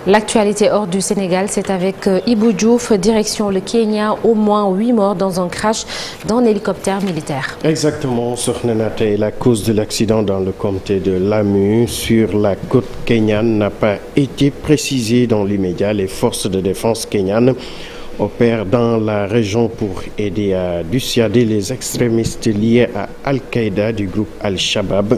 L'actualité hors du Sénégal, c'est avec Ibou Diouf, direction le Kenya, au moins 8 morts dans un crash d'un hélicoptère militaire. Exactement, Sornenate, et la cause de l'accident dans le comté de Lamu, sur la côte kenyane, n'a pas été précisée dans l'immédiat. Les forces de défense kenyanes opèrent dans la région pour aider à dissuader les extrémistes liés à Al-Qaïda du groupe Al-Shabaab.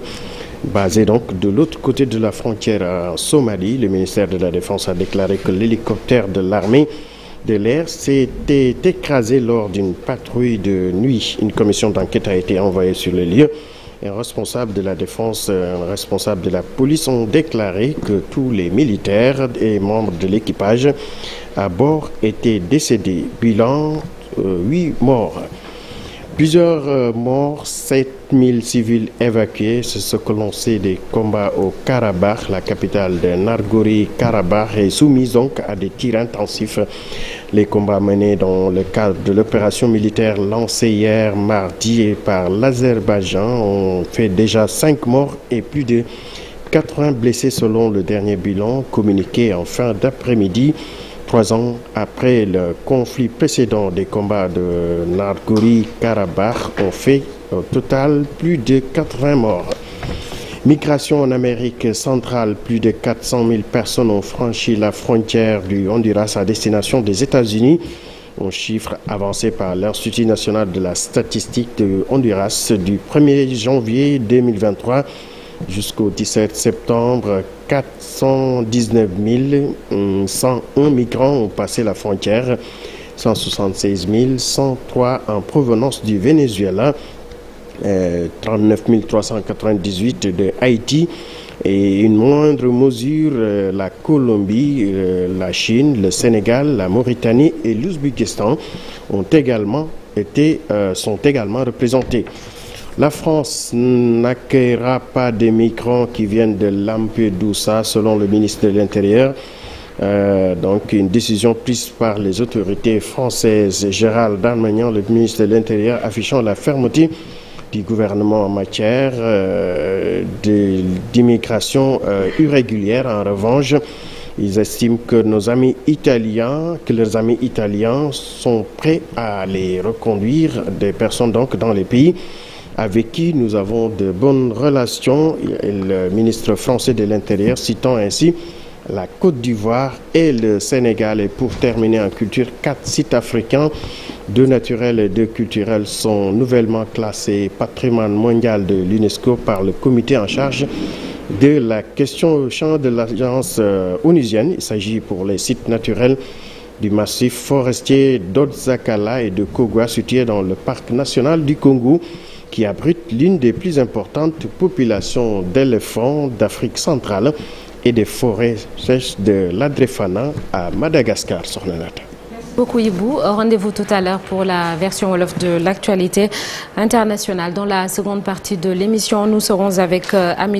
Basé donc de l'autre côté de la frontière en Somalie, le ministère de la Défense a déclaré que l'hélicoptère de l'armée de l'air s'était écrasé lors d'une patrouille de nuit. Une commission d'enquête a été envoyée sur le lieu. Un responsable de la défense, un responsable de la police ont déclaré que tous les militaires et membres de l'équipage à bord étaient décédés. Bilan, 8 morts. Plusieurs morts, 7000 civils évacués. C'est ce que l'on sait des combats au Karabakh. La capitale de Nagorno-Karabakh est soumise donc à des tirs intensifs. Les combats menés dans le cadre de l'opération militaire lancée hier mardi par l'Azerbaïdjan ont fait déjà 5 morts et plus de 80 blessés selon le dernier bilan communiqué en fin d'après-midi. 3 ans après le conflit précédent, des combats de Nagorno-Karabakh ont fait au total plus de 80 morts. Migration en Amérique centrale, plus de 400 000 personnes ont franchi la frontière du Honduras à destination des États-Unis. Un chiffre avancé par l'Institut national de la statistique de Honduras du 1er janvier 2023 jusqu'au 17 septembre. 419 101 migrants ont passé la frontière, 176 103 en provenance du Venezuela, 39 398 de Haïti et une moindre mesure la Colombie, la Chine, le Sénégal, la Mauritanie et l'Ouzbékistan sont également représentés. La France n'accueillera pas des migrants qui viennent de Lampedusa, selon le ministre de l'Intérieur. Donc une décision prise par les autorités françaises. Gérald Darmanin, le ministre de l'Intérieur, affichant la fermeté du gouvernement en matière d'immigration irrégulière. En revanche, ils estiment que leurs amis italiens sont prêts à les reconduire, des personnes donc dans les pays avec qui nous avons de bonnes relations. Le ministre français de l'Intérieur citant ainsi la Côte d'Ivoire et le Sénégal. Et pour terminer en culture, 4 sites africains, 2 naturels et 2 culturels, sont nouvellement classés patrimoine mondial de l'UNESCO par le comité en charge de la question au champ de l'agence onusienne. Il s'agit pour les sites naturels du massif forestier d'Odzakala et de Kogwa, situés dans le parc national du Congo, qui abrite l'une des plus importantes populations d'éléphants d'Afrique centrale et des forêts sèches de l'Adrefana à Madagascar. Sornenata. Merci beaucoup Ibou. Rendez-vous tout à l'heure pour la version Wolof de l'actualité internationale. Dans la seconde partie de l'émission, nous serons avec Amélie.